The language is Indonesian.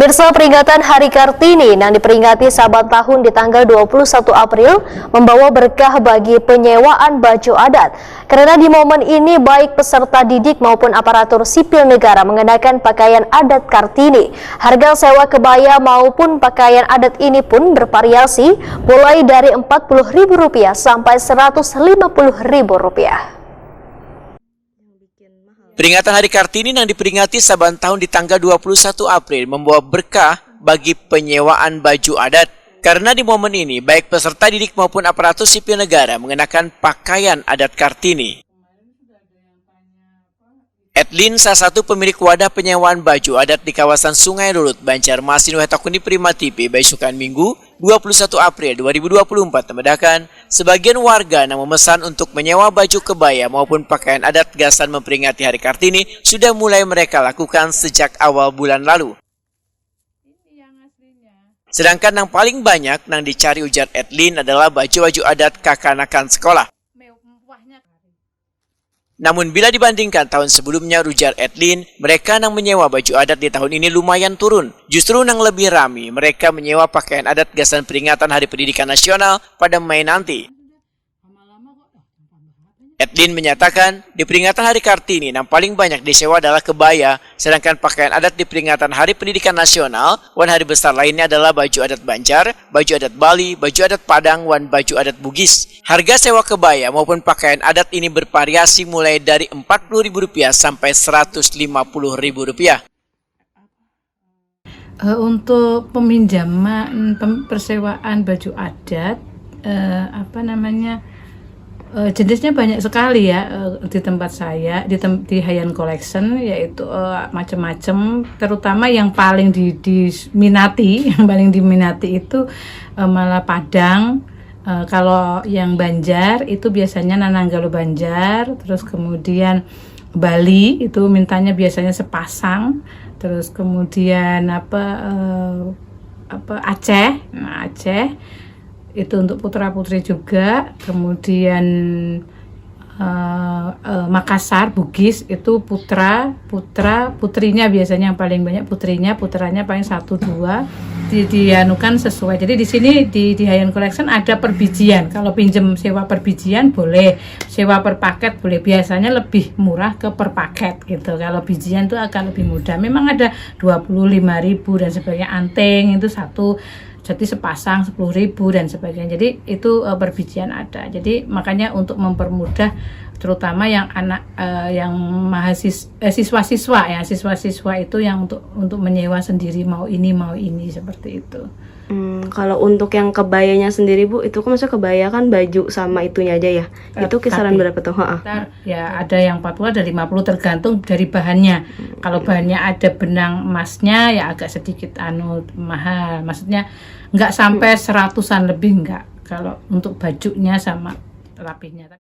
Pemirsa, peringatan Hari Kartini yang diperingati saban tahun di tanggal 21 April membawa berkah bagi penyewaan baju adat. Karena di momen ini baik peserta didik maupun aparatur sipil negara mengenakan pakaian adat Kartini. Harga sewa kebaya maupun pakaian adat ini pun bervariasi mulai dari Rp40.000 sampai Rp150.000. Peringatan Hari Kartini yang diperingati saban tahun di tanggal 21 April membawa berkah bagi penyewaan baju adat. Karena di momen ini, baik peserta didik maupun aparatur sipil negara mengenakan pakaian adat Kartini. Edlin, salah satu pemilik wadah penyewaan baju adat di kawasan Sungai Lulut, Banjarmasin, Wetakuni Prima TV, Baisukan Minggu, 21 April 2024, membedakan sebagian warga yang memesan untuk menyewa baju kebaya maupun pakaian adat gasan memperingati Hari Kartini sudah mulai mereka lakukan sejak awal bulan lalu. Sedangkan yang paling banyak yang dicari, ujar Edlin, adalah baju-baju adat kekanakan sekolah. Namun bila dibandingkan tahun sebelumnya, ujar Edlin, mereka yang menyewa baju adat di tahun ini lumayan turun. Justru yang lebih ramai, mereka menyewa pakaian adat gasan peringatan Hari Pendidikan Nasional pada Mei nanti. Edlin menyatakan, di peringatan Hari Kartini yang paling banyak disewa adalah kebaya, sedangkan pakaian adat di peringatan Hari Pendidikan Nasional, wan hari besar lainnya adalah baju adat Banjar, baju adat Bali, baju adat Padang, wan baju adat Bugis. Harga sewa kebaya maupun pakaian adat ini bervariasi mulai dari Rp40.000 sampai Rp150.000. Untuk peminjaman, persewaan baju adat, jenisnya banyak sekali ya di tempat saya, di Hayan Collection, yaitu macam-macam, terutama yang paling diminati itu malah Padang. Kalau yang Banjar itu biasanya Nananggalo Banjar, terus kemudian Bali itu mintanya biasanya sepasang, terus kemudian Aceh, Aceh itu untuk putra-putri juga, kemudian Makassar, Bugis itu putrinya biasanya yang paling banyak, putranya paling 1-2 dianukan sesuai. Jadi di sini di Hayan Collection ada perbijian. Kalau pinjem sewa perbijian boleh, sewa per paket boleh. Biasanya lebih murah ke per paket gitu. Kalau bijian itu akan lebih mudah. Memang ada 25.000 dan sebagainya. Anting itu satu, jadi sepasang 10.000 dan sebagainya. Jadi itu perbijian ada. Jadi makanya untuk mempermudah terutama yang anak yang siswa-siswa itu yang untuk menyewa sendiri, mau ini seperti itu. Kalau untuk yang kebayanya sendiri Bu, itu kan maksudnya kebaya kan baju sama itunya aja ya. Itu kisaran berapa tuh? Ya ada yang 40, ada 50 tergantung dari bahannya. Kalau bahannya ada benang emasnya ya agak sedikit mahal. Maksudnya nggak sampai 100-an lebih, nggak. Kalau untuk bajunya sama rapihnya.